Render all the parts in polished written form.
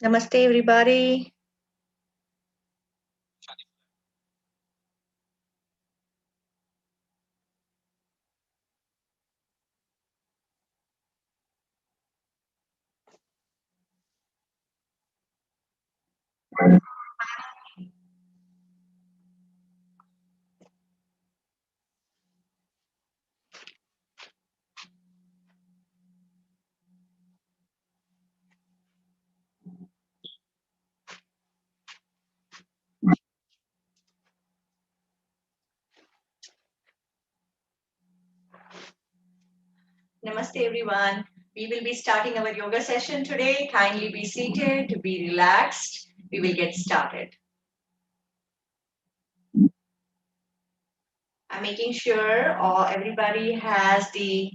Namaste, everybody. Namaste, everyone. We will be starting our yoga session today. Kindly be seated, be relaxed. We will get started. I'm making sure everybody has the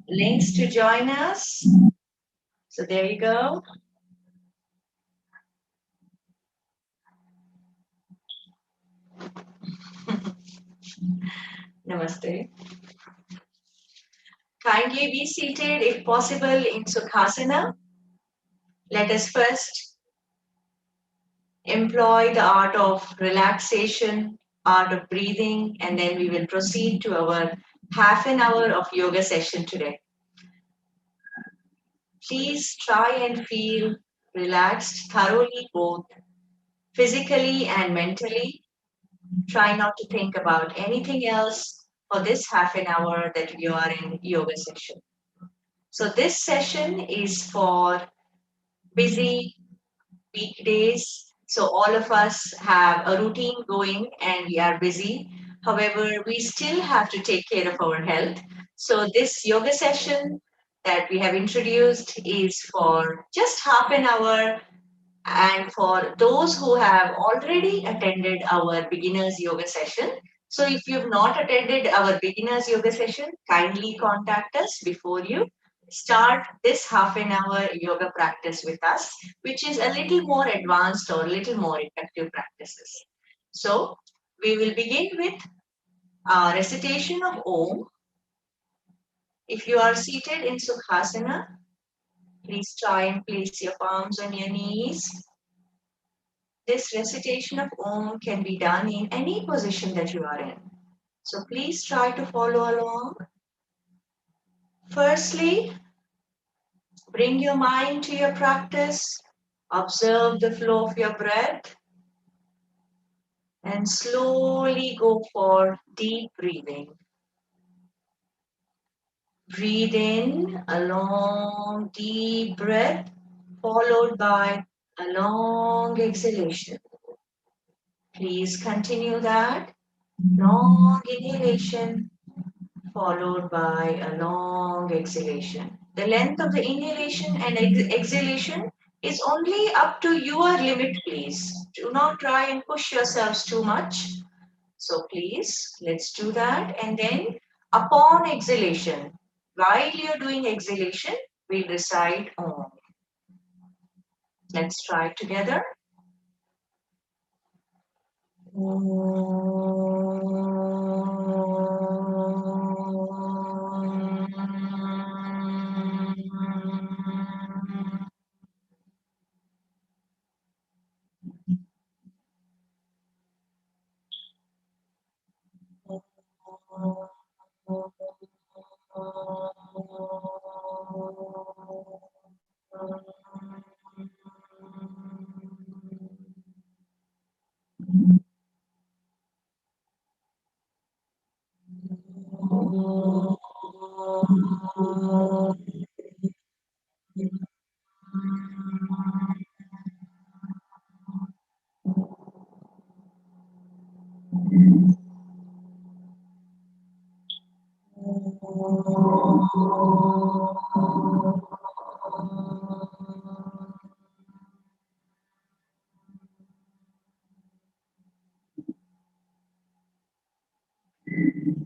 links to join us. So there you go. Namaste. Kindly be seated, if possible, in Sukhasana. Let us first employ the art of relaxation, art of breathing, and then we will proceed to our half an hour of yoga session today. Please try and feel relaxed thoroughly, both physically and mentally. Try not to think about anything else for this half an hour that you are in yoga session. So this session is for busy weekdays. So all of us have a routine going and we are busy. However, we still have to take care of our health. So this yoga session that we have introduced is for just half an hour. And for those who have already attended our beginners yoga session, so if you've not attended our beginners yoga session, kindly contact us before you start this half an hour yoga practice with us, which is a little more advanced or a little more effective practices. So we will begin with recitation of Om. If you are seated in Sukhasana, please try and place your palms on your knees. This recitation of Om can be done in any position that you are in. So please try to follow along. Firstly, bring your mind to your practice. Observe the flow of your breath. And slowly go for deep breathing. Breathe in a long, deep breath, followed by a long exhalation. Please continue that. Long inhalation, followed by a long exhalation. The length of the inhalation and exhalation is only up to your limit, please. Do not try and push yourselves too much. So please, let's do that. And then upon exhalation, while you're doing exhalation, we'll recite Om. Let's try it together.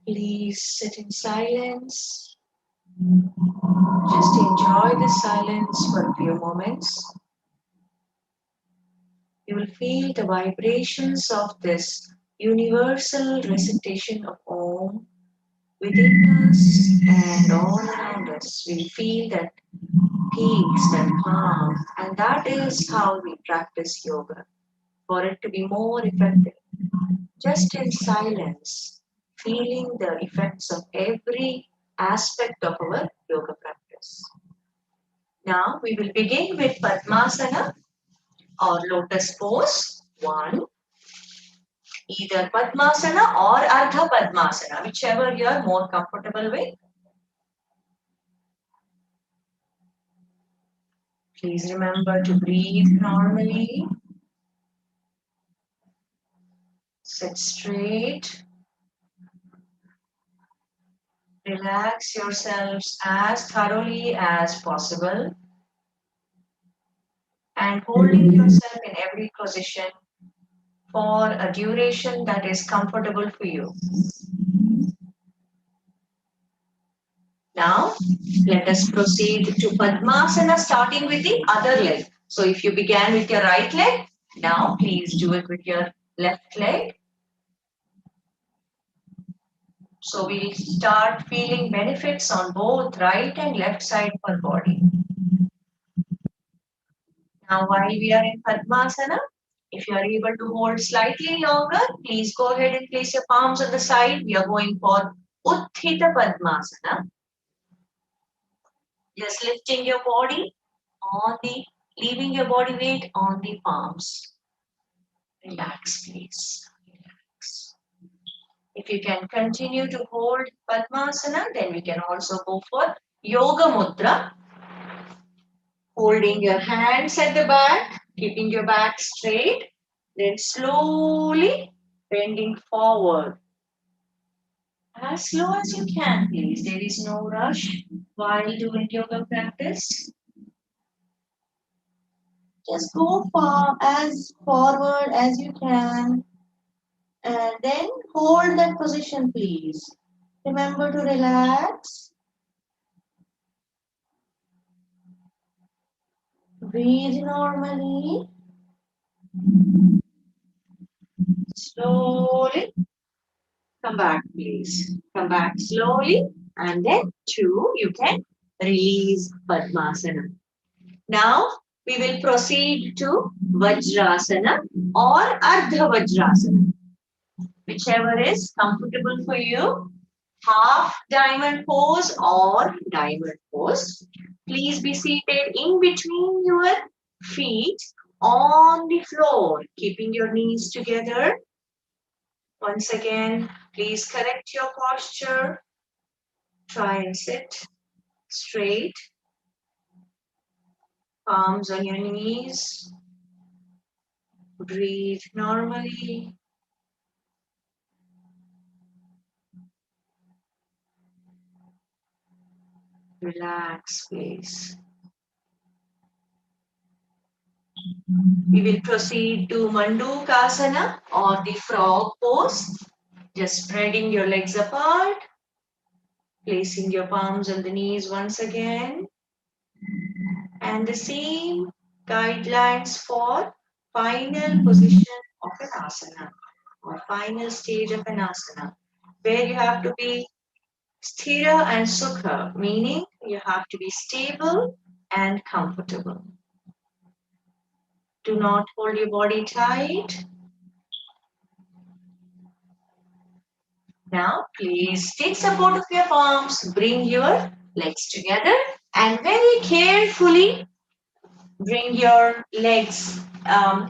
Please sit in silence. Just enjoy the silence for a few moments. You will feel the vibrations of this universal recitation of Om within us and all around us. We'll feel that peace and calm. And that is how we practice yoga for it to be more effective. Just in silence, feeling the effects of every aspect of our yoga practice. Now we will begin with Padmasana or Lotus Pose. One, either Padmasana or Ardha Padmasana, whichever you are more comfortable with. Please remember to breathe normally. Sit straight. Relax yourselves as thoroughly as possible. And holding yourself in every position for a duration that is comfortable for you. Now, let us proceed to Padmasana, starting with the other leg. So if you began with your right leg, now please do it with your left leg. So we'll start feeling benefits on both right and left side of our body. Now while we are in Padmasana, if you are able to hold slightly longer, please go ahead and place your palms on the side. We are going for Utthita Padmasana. Just lifting your body on leaving your body weight on the palms. Relax, please. Relax. If you can continue to hold Padmasana, then we can also go for Yoga Mudra. Holding your hands at the back, keeping your back straight, then slowly bending forward. As slow as you can, please. There is no rush while doing yoga practice. Just go far as forward as you can and then hold that position, please. Remember to relax. Breathe normally. Slowly. Come back, please. Come back slowly. And then two, you can release Padmasana. Now we will proceed to Vajrasana or Ardha Vajrasana. Whichever is comfortable for you. Half diamond pose or diamond pose. Please be seated in between your feet on the floor, keeping your knees together. Once again, please correct your posture. Try and sit straight. Palms on your knees. Breathe normally. Relax, please. We will proceed to Mandu Kasana or the frog pose. Just spreading your legs apart. Placing your palms on the knees once again. And the same guidelines for final position of an asana or final stage of an asana, where you have to be sthira and sukha, meaning you have to be stable and comfortable. Do not hold your body tight. Now, please take support of your palms, bring your legs together and very carefully bring your legs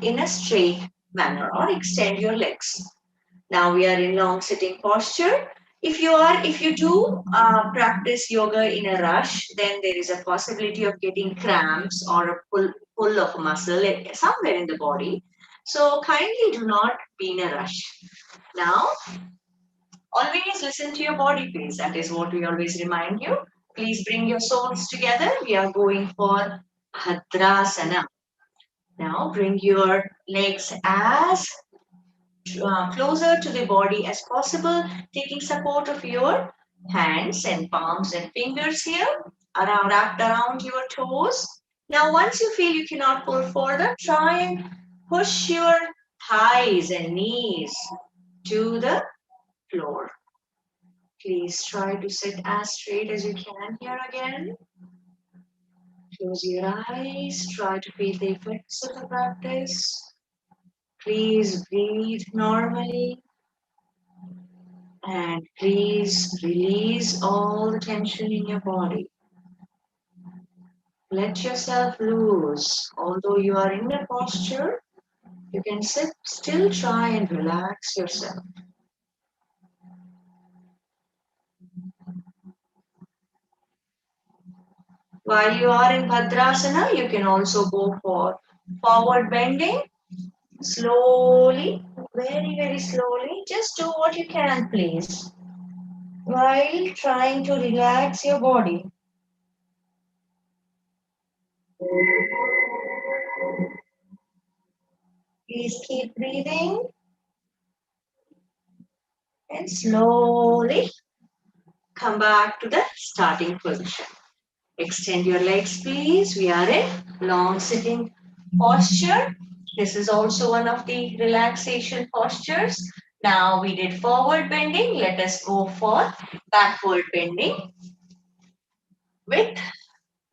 in a straight manner or extend your legs. Now we are in long sitting posture. If you do practice yoga in a rush, then there is a possibility of getting cramps or a pull of a muscle somewhere in the body. So kindly do not be in a rush. Now, always listen to your body, please. That is what we always remind you. Please bring your soles together. We are going for Bhadrasana. Now bring your legs as closer to the body as possible, taking support of your hands and palms and fingers here, wrapped around your toes. Now once you feel you cannot pull further, try and push your thighs and knees to the floor. Please try to sit as straight as you can here again. Close your eyes. Try to feel the effects of the practice. Please breathe normally. And please release all the tension in your body. Let yourself loose. Although you are in a posture, you can still try and relax yourself. While you are in Bhadrasana, you can also go for forward bending. Slowly, very slowly. Just do what you can, please. While trying to relax your body. Please keep breathing and slowly come back to the starting position. Extend your legs, please. We are in long sitting posture. This is also one of the relaxation postures. Now we did forward bending. Let us go for backward bending with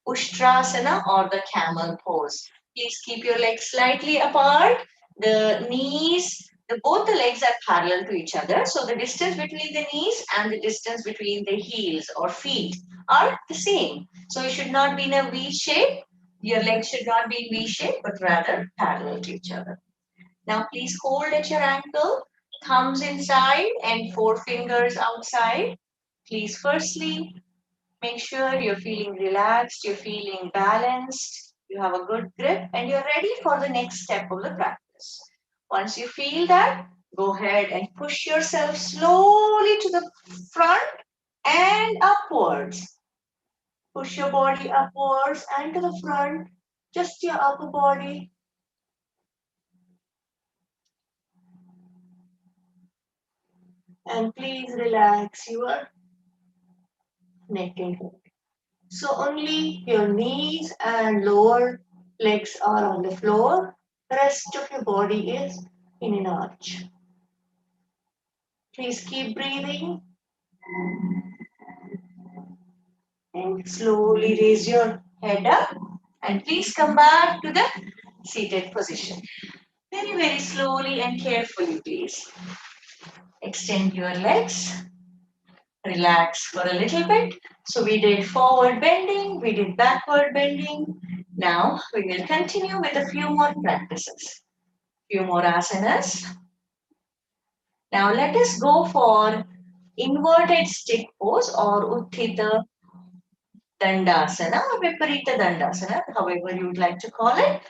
Ustrasana or the Camel pose. Please keep your legs slightly apart. The knees, both the legs are parallel to each other. So the distance between the knees and the distance between the heels or feet are the same. So it should not be in a V shape. Your legs should not be in V shape, but rather parallel to each other. Now please hold at your ankle, thumbs inside and forefingers outside. Please firstly make sure you're feeling relaxed, you're feeling balanced, you have a good grip, and you're ready for the next step of the practice. Once you feel that, go ahead and push yourself slowly to the front and upwards. Push your body upwards and to the front, just your upper body. And please relax your neck and head. So only your knees and lower legs are on the floor. The rest of your body is in an arch. Please keep breathing and slowly raise your head up and please come back to the seated position. Very slowly and carefully, please. Extend your legs. Relax for a little bit. So we did forward bending, we did backward bending. Now we will continue with a few more practices. Few more asanas. Now let us go for inverted stick pose or Utthita Dandasana or Viparita Dandasana, however you would like to call it.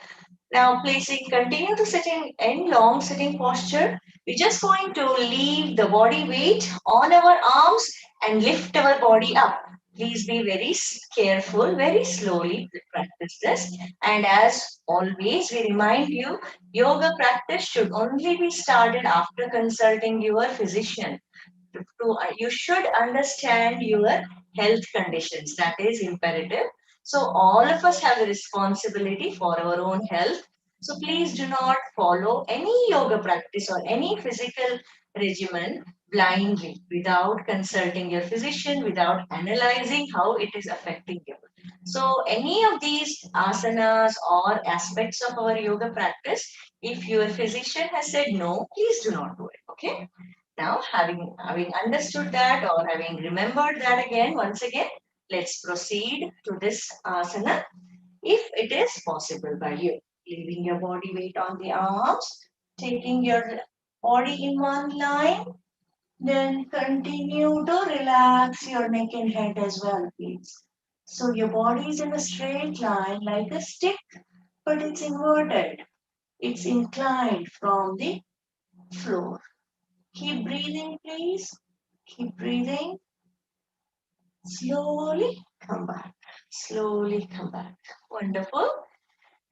Now continue to sitting in long sitting posture. We're just going to leave the body weight on our arms and lift our body up. Please be very careful, very slowly practice this. And as always, we remind you, yoga practice should only be started after consulting your physician. You should understand your health conditions. That is imperative. So all of us have a responsibility for our own health. So please do not follow any yoga practice or any physical regimen blindly without consulting your physician, without analyzing how it is affecting you. So any of these asanas or aspects of our yoga practice, if your physician has said no, please do not do it. Okay. Now, having understood that or having remembered that again, once again, let's proceed to this asana if it is possible by you. Leaving your body weight on the arms, taking your body in one line, then continue to relax your neck and head as well, please. So your body is in a straight line like a stick, but it's inverted. It's inclined from the floor. Keep breathing, please. Keep breathing. Slowly come back. Slowly come back. Wonderful.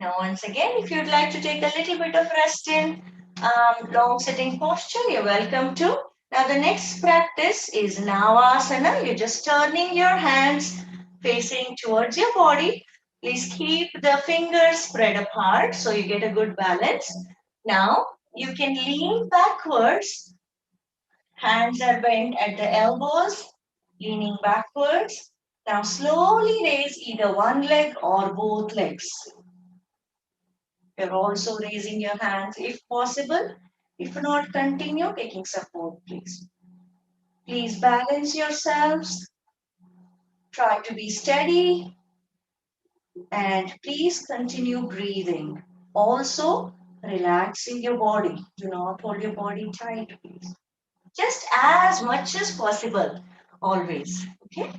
Now, once again, if you'd like to take a little bit of rest in long sitting posture, you're welcome to. Now, the next practice is Navasana. You're just turning your hands facing towards your body. Please keep the fingers spread apart so you get a good balance. Now, you can lean backwards. Hands are bent at the elbows, leaning backwards. Now slowly raise either one leg or both legs. You're also raising your hands if possible. If not, continue taking support, please. Please balance yourselves. Try to be steady and please continue breathing. Also, relaxing your body. Do not hold your body tight, please. Just as much as possible, always. Okay?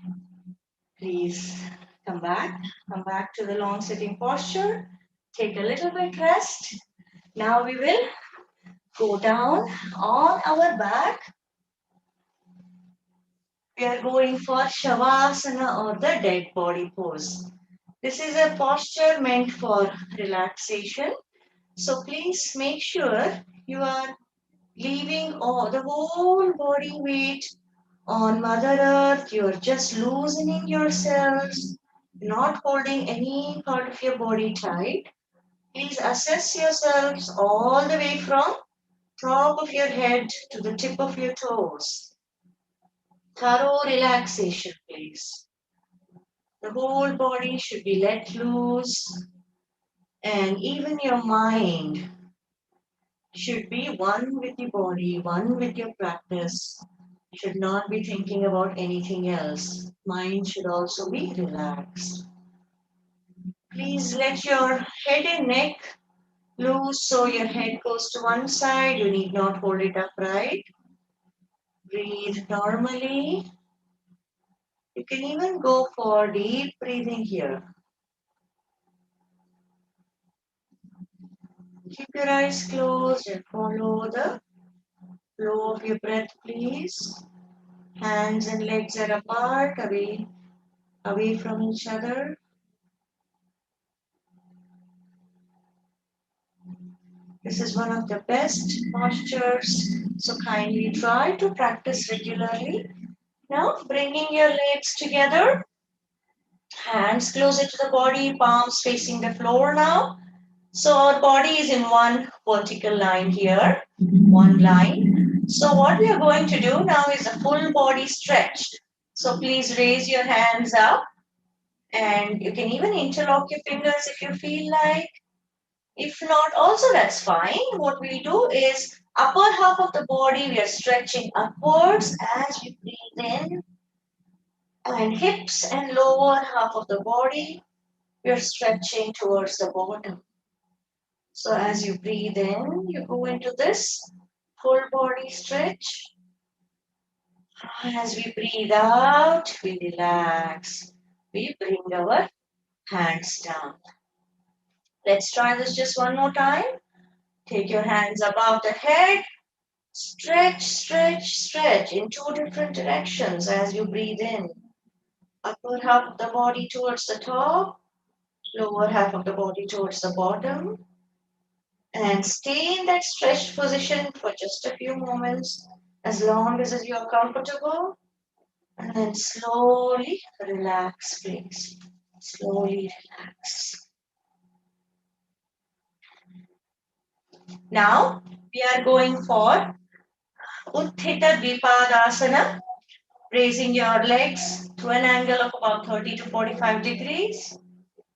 Please come back. Come back to the long sitting posture. Take a little bit rest. Now we will go down on our back. We are going for Shavasana or the dead body pose. This is a posture meant for relaxation. So please make sure you are leaving all the whole body weight on Mother Earth. You're just loosening yourselves, not holding any part of your body tight. Please assess yourselves all the way from top of your head to the tip of your toes. Thorough relaxation, please. The whole body should be let loose, and even your mind should be one with the body, one with your practice. Should not be thinking about anything else. Mind should also be relaxed. Please let your head and neck loose so your head goes to one side. You need not hold it upright. Breathe normally. You can even go for deep breathing here. Keep your eyes closed and follow the flow of your breath, please. Hands and legs are apart, away from each other. This is one of the best postures, so kindly try to practice regularly. Now, bringing your legs together, hands closer to the body, palms facing the floor now. So our body is in one vertical line here, one line. So what we are going to do now is a full body stretch. So please raise your hands up and you can even interlock your fingers if you feel like. If not, also that's fine. What we do is upper half of the body, we are stretching upwards as we breathe in, and hips and lower half of the body, we are stretching towards the bottom. So as you breathe in, you go into this full body stretch. As we breathe out, we relax. We bring our hands down. Let's try this just one more time. Take your hands above the head. Stretch, stretch, stretch in two different directions as you breathe in. Upper half of the body towards the top, lower half of the body towards the bottom. And stay in that stretched position for just a few moments, as long as you are comfortable. And then slowly relax, please. Slowly relax. Now, we are going for Utthita Dvipadasana. Raising your legs to an angle of about 30 to 45 degrees.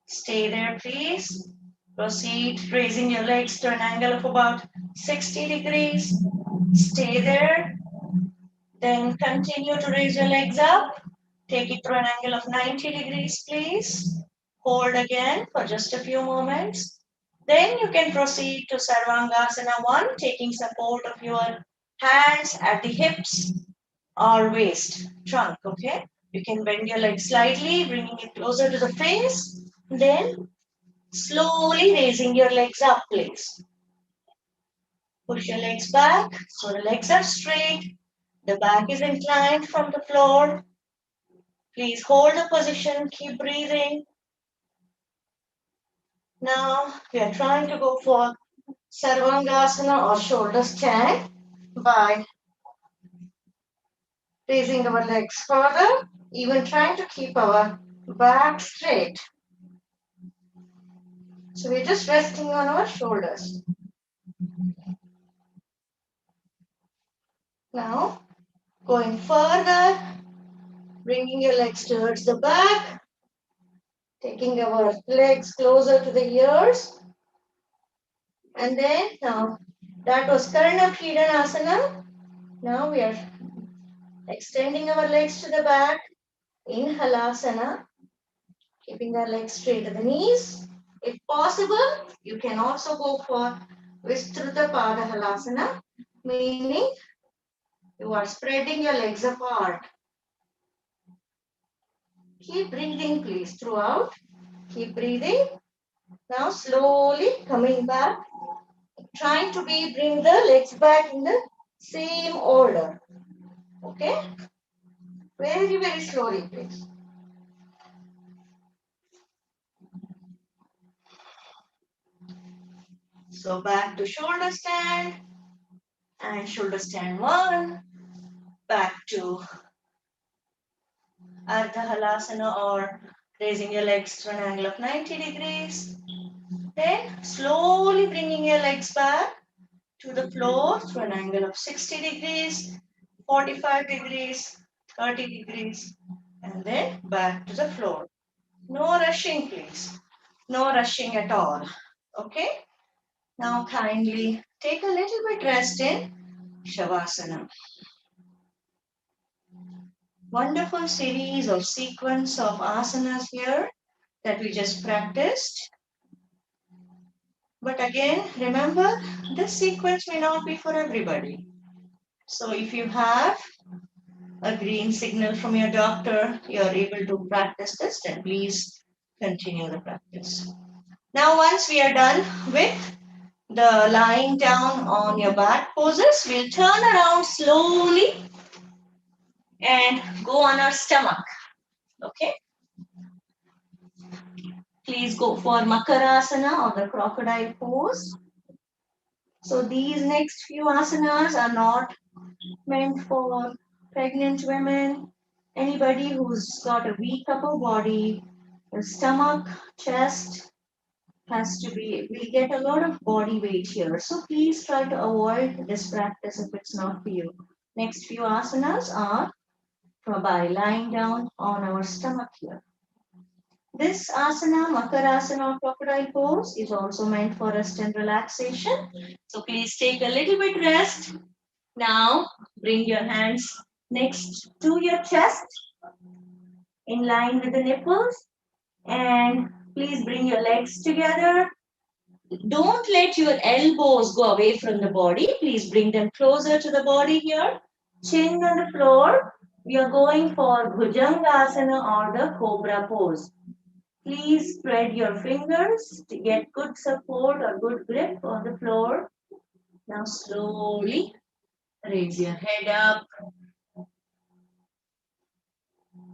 Stay there, please. Proceed raising your legs to an angle of about 60 degrees. Stay there. Then continue to raise your legs up. Take it to an angle of 90 degrees, please. Hold again for just a few moments. Then you can proceed to Sarvangasana 1, taking support of your hands at the hips or waist, trunk, okay? You can bend your legs slightly, bringing it closer to the face. Then slowly raising your legs up, please. Push your legs back so the legs are straight. The back is inclined from the floor. Please hold the position, keep breathing. Now we are trying to go for Sarvangasana or shoulder stand by raising our legs further, even trying to keep our back straight. So we're just resting on our shoulders. Now, going further, Bringing your legs towards the back, taking our legs closer to the ears. And then now that was Karana Kridanasana. Now we are extending our legs to the back in Halasana, keeping our legs straight at the knees. If possible, you can also go for Vistruta Pada Halasana, meaning you are spreading your legs apart. Keep breathing, please, throughout. Keep breathing. Now slowly coming back, trying to bring the legs back in the same order. Okay? Very, very slowly, please. So back to shoulder stand and shoulder stand 1. Back to Ardha Halasana or raising your legs to an angle of 90 degrees. Then slowly bringing your legs back to the floor through an angle of 60 degrees, 45 degrees, 30 degrees, and then back to the floor. No rushing, please. No rushing at all. Okay? Now kindly take a little bit rest in Shavasana. Wonderful series of sequence of asanas here that we just practiced. But again, remember, this sequence may not be for everybody. So if you have a green signal from your doctor, you are able to practice this, then please continue the practice. Now, once we are done with the lying down on your back poses, we'll turn around slowly and go on our stomach. Okay? Please go for Makarasana or the crocodile pose. So these next few asanas are not meant for pregnant women, anybody who's got a weak upper body, the stomach, chest has to be, we get a lot of body weight here. So please try to avoid this practice if it's not for you. Next few asanas are by lying down on our stomach here. This asana, Makarasana or crocodile pose, is also meant for rest and relaxation. So please take a little bit rest. Now bring your hands next to your chest in line with the nipples, and please bring your legs together. Don't let your elbows go away from the body. Please bring them closer to the body here. Chin on the floor. We are going for Gujangasana or the Cobra pose. Please spread your fingers to get good support or good grip on the floor. Now slowly raise your head up.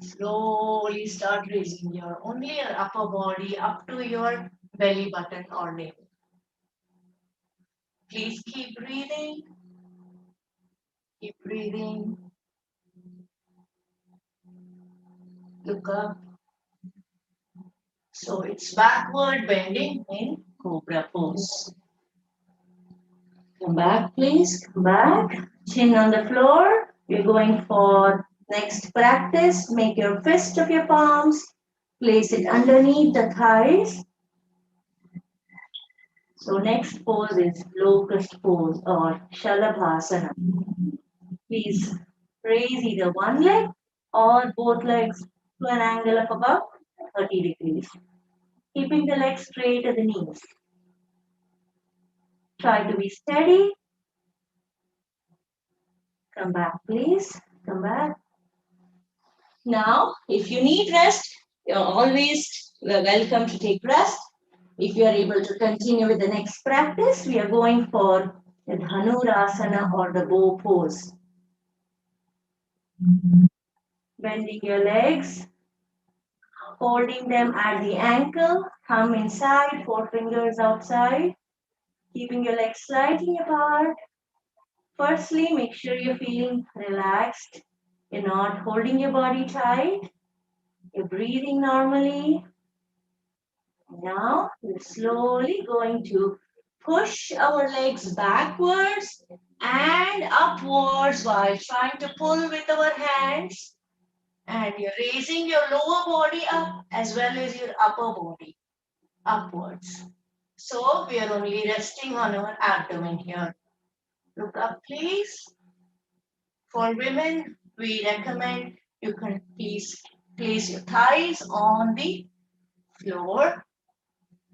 Slowly start raising only your upper body up to your belly button or navel. Please keep breathing. Keep breathing. Look up. So it's backward bending in Cobra pose. Come back, please. Come back. Chin on the floor. We're going for next practice. Make your fist of your palms. Place it underneath the thighs. So next pose is Locust Pose or Shavasana. Please raise either one leg or both legs to an angle of about 30 degrees. Keeping the legs straight at the knees. Try to be steady. Come back, please. Come back. Now, if you need rest, you're always welcome to take rest. If you are able to continue with the next practice, we are going for the Dhanurasana or the bow pose. Bending your legs, holding them at the ankle, thumb inside, 4 fingers outside, keeping your legs slightly apart. Firstly, make sure you're feeling relaxed. You're not holding your body tight. You're breathing normally. Now, we're slowly going to push our legs backwards and upwards while trying to pull with our hands. And you're raising your lower body up as well as your upper body upwards. So we are only resting on our abdomen here. Look up, please. For women, we recommend you can please place your thighs on the floor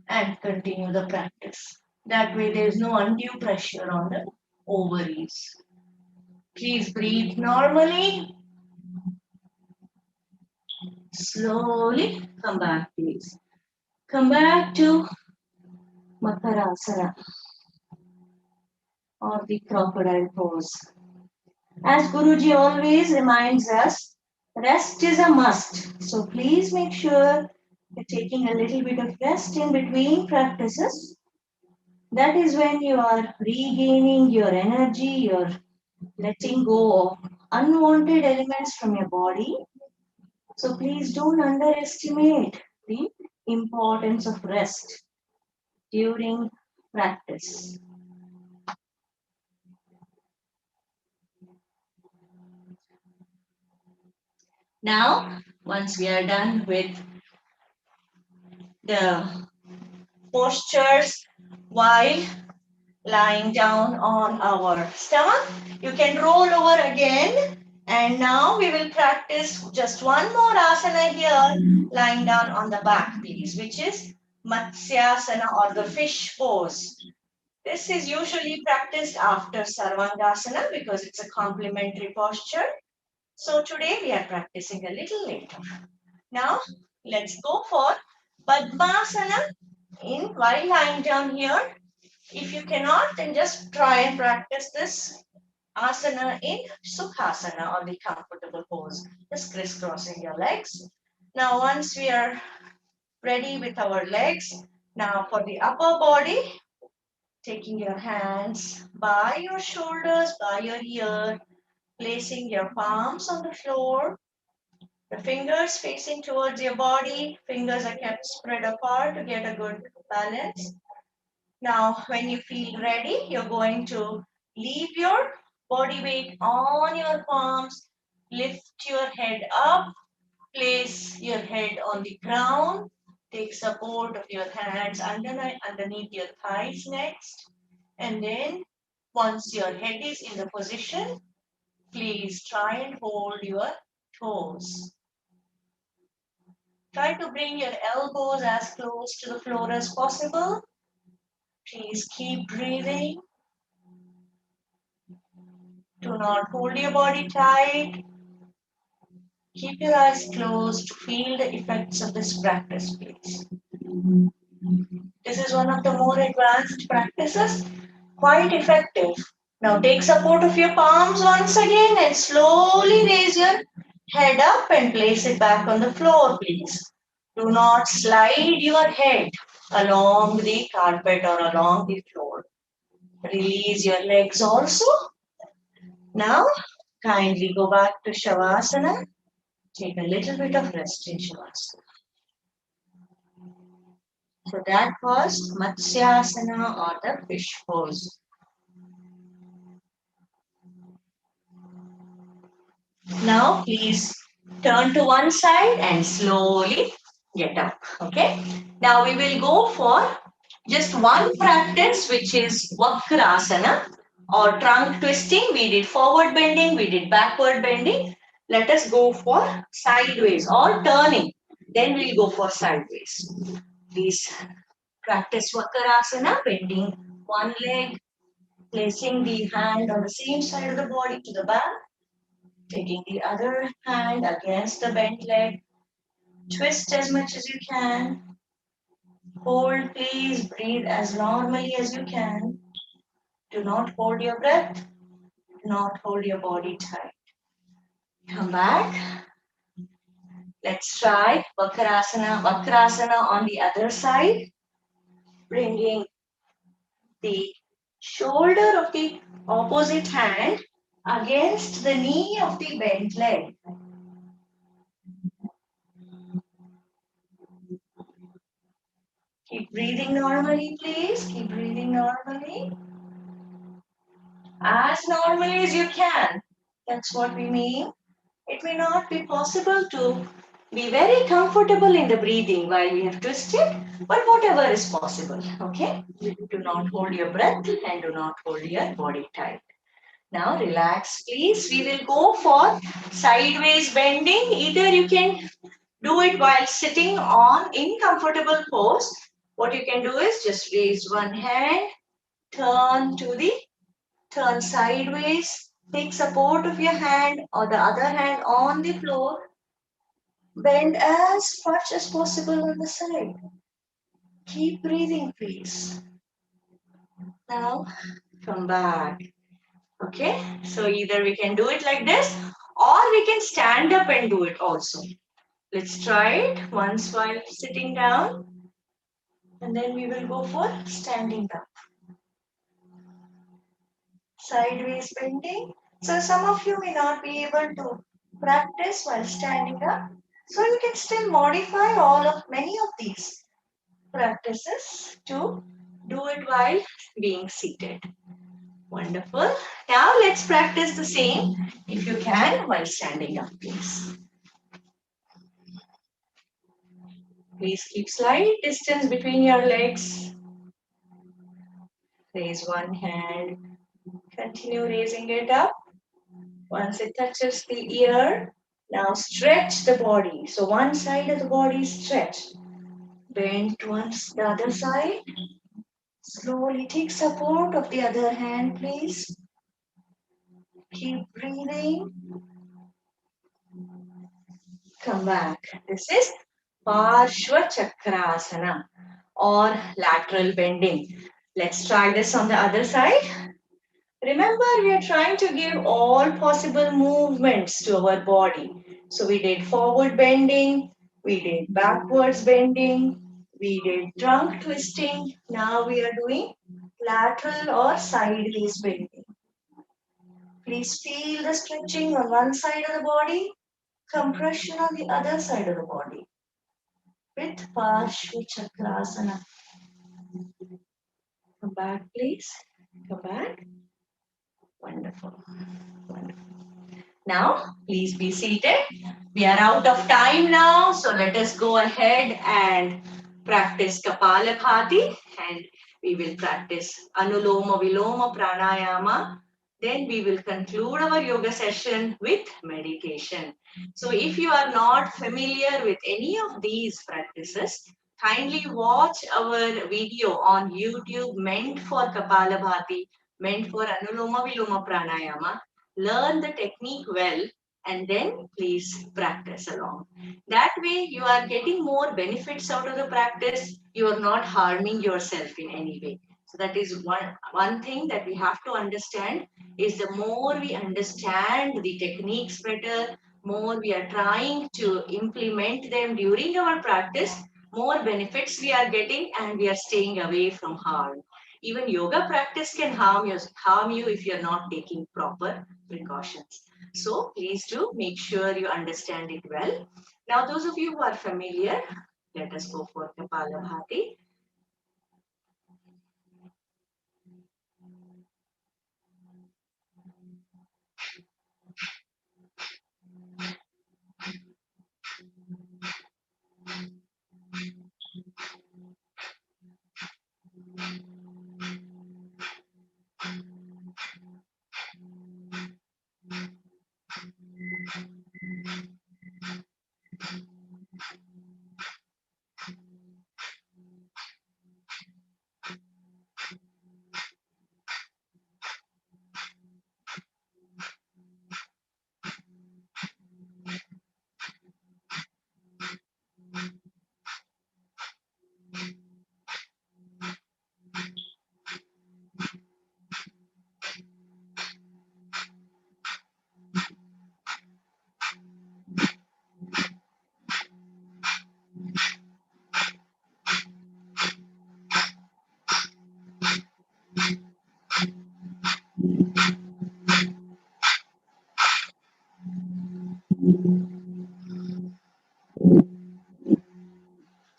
and continue the practice. That way, there is no undue pressure on the ovaries. Please breathe normally. Slowly come back, please. Come back to Makarasana or the crocodile pose. As Guruji always reminds us, rest is a must. So please make sure you're taking a little bit of rest in between practices. That is when you are regaining your energy, you're letting go of unwanted elements from your body. So please don't underestimate the importance of rest during practice. Now, once we are done with the postures while lying down on our stomach, you can roll over again. And now we will practice just one more asana here, lying down on the back, please, which is Matsyasana or the fish pose. This is usually practiced after Sarvangasana because it's a complementary posture. So today we are practicing a little later. Now let's go for Padmasana in while lying down here. If you cannot, then just try and practice this asana in Sukhasana or the comfortable pose, just crisscrossing your legs. Now once we are ready with our legs, now for the upper body, taking your hands by your shoulders, by your ear, placing your palms on the floor, the fingers facing towards your body, fingers are kept spread apart to get a good balance. Now, when you feel ready, you're going to leave your body weight on your palms, lift your head up, place your head on the ground, take support of your hands underneath your thighs next, and then once your head is in the position, please try and hold your toes. Try to bring your elbows as close to the floor as possible. Please keep breathing. Do not hold your body tight. Keep your eyes closed to feel the effects of this practice, please. This is one of the more advanced practices, quite effective. Now take support of your palms once again and slowly raise your head up and place it back on the floor, please. Do not slide your head along the carpet or along the floor. Release your legs also. Now, kindly go back to Shavasana. Take a little bit of rest in Shavasana. So that was Matsyasana or the fish pose. Now please turn to one side and slowly get up. Okay. Now we will go for just one practice, which is Vakrasana or trunk twisting. We did forward bending, we did backward bending. Let us go for sideways or turning. Then we'll go for sideways. Please practice Vakrasana, bending one leg, placing the hand on the same side of the body to the back, taking the other hand against the bent leg. Twist as much as you can. Hold, please. Breathe as normally as you can. Do not hold your breath. Do not hold your body tight. Come back. Let's try Vakrasana. Vakrasana on the other side. Bringing the shoulder of the opposite hand against the knee of the bent leg. Keep breathing normally, please. Keep breathing normally. As normally as you can. That's what we mean. It may not be possible to be very comfortable in the breathing while we have twisted, but whatever is possible, okay? Do not hold your breath and do not hold your body tight. Now relax, please. We will go for sideways bending. Either you can do it while sitting on in comfortable pose. What you can do is just raise one hand, turn to the turn sideways, take support of your hand or the other hand on the floor, bend as much as possible on the side. Keep breathing, please. Now come back. Okay, so either we can do it like this or we can stand up and do it also. Let's try it once while sitting down and then we will go for standing up. Sideways bending. So some of you may not be able to practice while standing up. So you can still modify many of these practices to do it while being seated. Wonderful. Now let's practice the same if you can while standing up, please. Please keep slight distance between your legs. Raise one hand. Continue raising it up. Once it touches the ear, now stretch the body. So one side of the body is stretched. Bend towards the other side. Slowly take support of the other hand, please. Keep breathing. Come back. This is Parshva Chakrasana or lateral bending. Let's try this on the other side. Remember, we are trying to give all possible movements to our body. So we did forward bending, we did backwards bending, we did trunk twisting. Now we are doing lateral or sideways bending. Please feel the stretching on one side of the body, compression on the other side of the body with Parshva Chakrasana. Come back, please. Come back. Wonderful. Wonderful. Now, please be seated. We are out of time now, so let us go ahead and practice Kapalabhati and we will practice Anuloma Viloma Pranayama. Then we will conclude our yoga session with meditation. So if you are not familiar with any of these practices, kindly watch our video on YouTube meant for Kapalabhati, meant for Anuloma Viloma Pranayama. Learn the technique well and then please practice along. That way you are getting more benefits out of the practice. You are not harming yourself in any way. So that is one thing that we have to understand is the more we understand the techniques better, more we are trying to implement them during our practice, more benefits we are getting and we are staying away from harm. Even yoga practice can harm you if you're not taking proper precautions. So please do make sure you understand it well. Now, those of you who are familiar, let us go for Kapalabhati.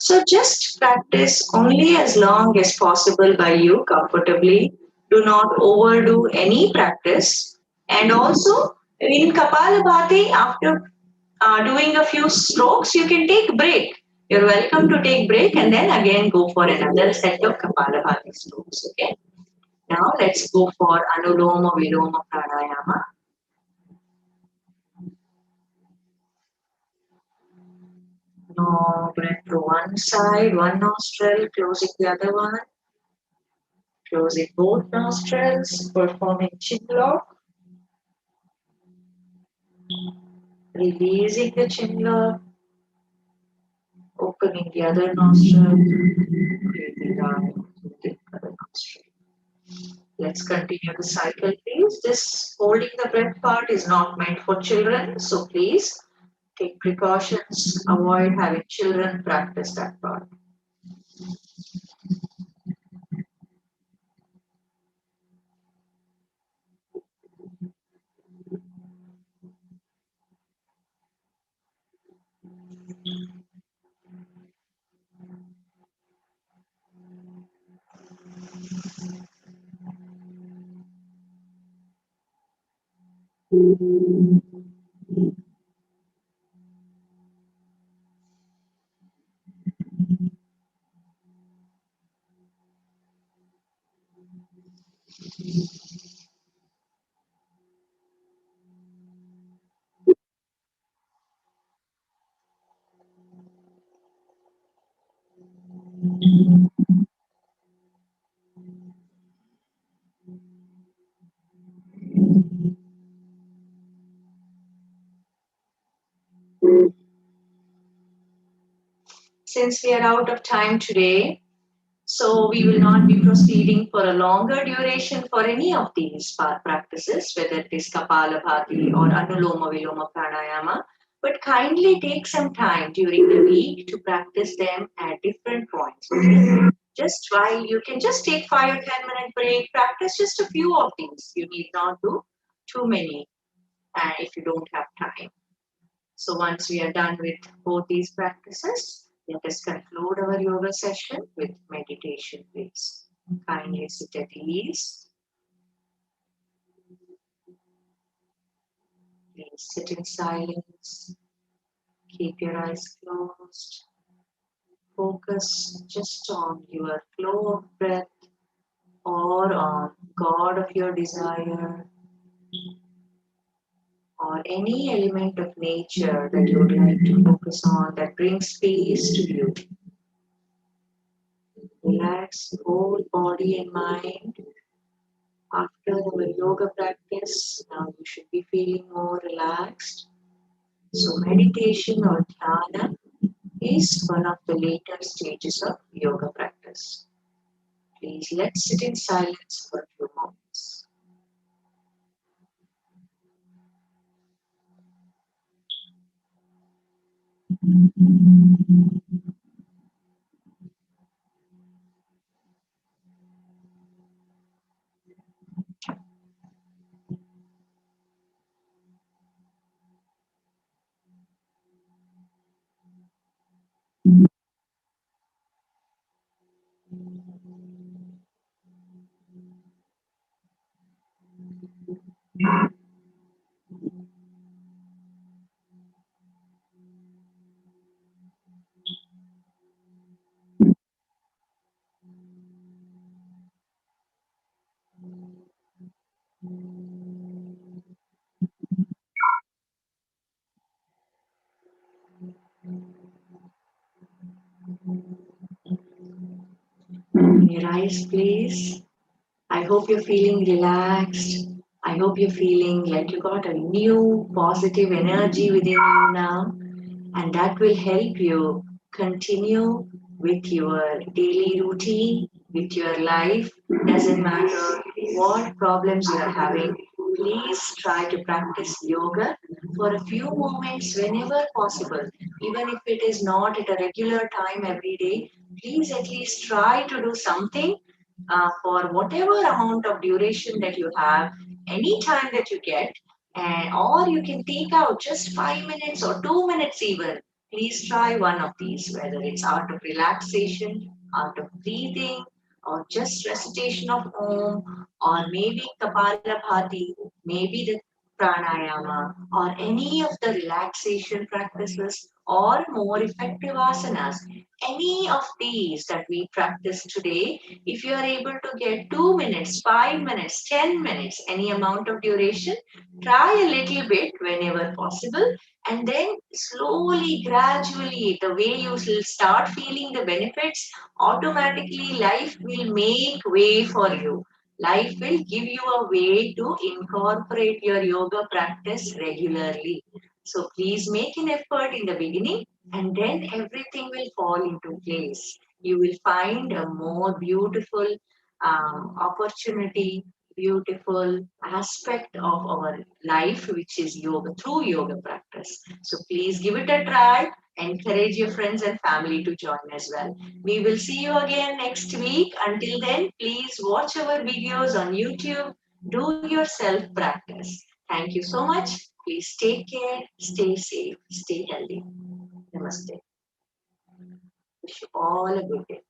So just practice only as long as possible by you comfortably. Do not overdo any practice. And also In Kapalabhati, after doing a few strokes, you can take break. You're welcome to take break and then again go for another set of Kapalabhati strokes. Okay. Now let's go for Anuloma Viloma Pranayama. Now breath to one side, one nostril, closing the other one, closing both nostrils, performing chin lock, releasing the chin lock, opening the other nostril, breathing out through the other nostril. Let's continue the cycle, please. This holding the breath part is not meant for children, so please take precautions, avoid having children practice that part. Since we are out of time today, so we will not be proceeding for a longer duration for any of these practices, whether it is Kapalabhati or Anuloma Viloma Pranayama. But kindly take some time during the week to practice them at different points. Okay? Just while you can just take 5 or 10 minute break, practice just a few of these. You need not do too many if you don't have time. So once we are done with both these practices, let us conclude our yoga session with meditation, please. Kindly sit at ease. Please sit in silence. Keep your eyes closed. Focus just on your flow of breath or on God of your desire or any element of nature that you would like to focus on that brings peace to you. Relax whole body and mind. After the yoga practice, now you should be feeling more relaxed. So, meditation or dhyana is one of the later stages of yoga practice. Please let's sit in silence for a few moments. Your eyes, please. I hope you're feeling relaxed. I hope you're feeling like you got a new positive energy within you now, and that will help you continue with your daily routine, with your life. Doesn't matter what problems you are having, please try to practice yoga for a few moments whenever possible. Even if it is not at a regular time every day, please at least try to do something for whatever amount of duration that you have, any time that you get, and or you can take out just 5 minutes or 2 minutes even. Please try one of these, whether it's art of relaxation, art of breathing, or just recitation of Om, or maybe Kapalabhati, maybe the pranayama, or any of the relaxation practices or more effective asanas. Any of these that we practice today, if you are able to get 2 minutes, 5 minutes, 10 minutes, any amount of duration, try a little bit whenever possible, and then slowly, gradually, the way you will start feeling the benefits, automatically life will make way for you. Life will give you a way to incorporate your yoga practice regularly. So please make an effort in the beginning, and then everything will fall into place. You will find a more beautiful opportunity, beautiful aspect of our life, which is yoga, through yoga practice. So please give it a try. Encourage your friends and family to join as well. We will see you again next week. Until then, please watch our videos on YouTube. Do your self practice. Thank you so much. Please take care, stay safe, stay healthy. Namaste. Wish you all a good day.